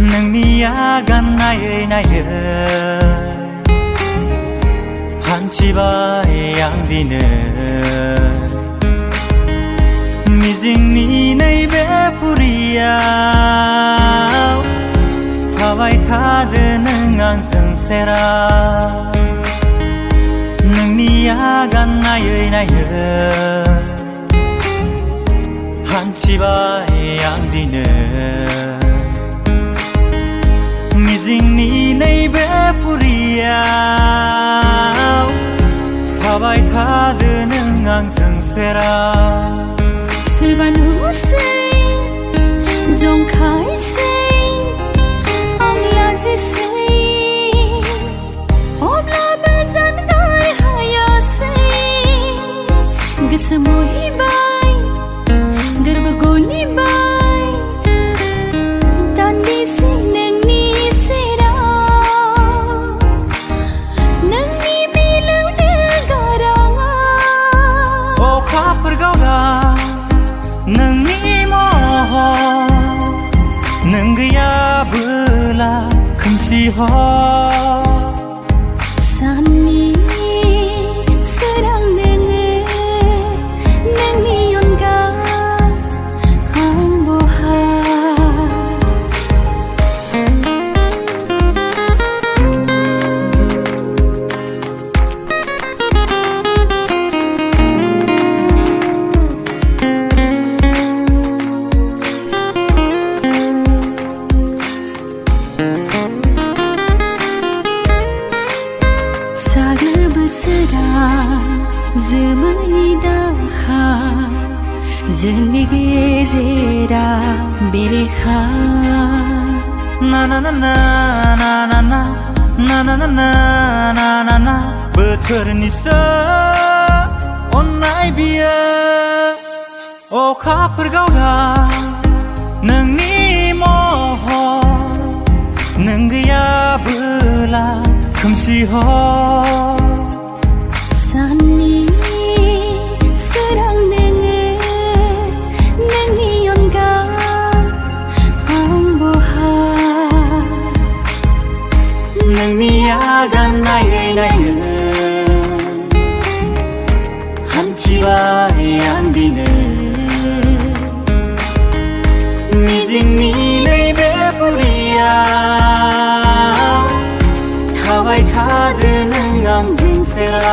Nwngni Agan Naywi Naywi 반치바의 양디는 미징니 내 베풀이야 다바이 타드는 앙승세라 Nwngni Agan Naywi Naywi 반치바의 양디는 미징니 내 베풀이야 다바이 타드는 앙승세라 슬반 후생 종카이 생 앙라지 생 오블라 베잔 다이 하야 생 그스모히 바이 गर्भगोली बाई दान्दी से नंगनी सेरा नंगनी बिलव नगारांगा ओ खापर गावगा नोंनि महर नों गैयाबोला खोमसि हर साननि सोरां नोङो नोंनि अनगा आं बहा 사글 보스라 जोमै दाखा जोंनि गेजेराव बेरेखा ना ना ना ना ना ना ना ना ना ना ना ना ना ना बोथोरनिसो अननाय बियो अखाफोर गावगा नोंनि महर नों गैयाबोला खोमसि हर साननि सोरां नोङो नोंनि अनगा आं बहा Nwngni Agan Naywi Naywi 한치바의 양디는 미징니 내 베풀이야 다바이 타드는 앙승세라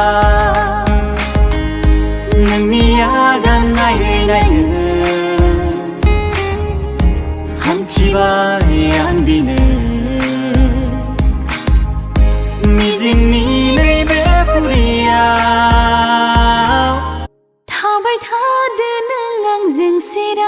Nwngni Agan Naywi Naywi 한치바의 양디는 미징니 내 베풀이야 다바이 타드는 앙증세라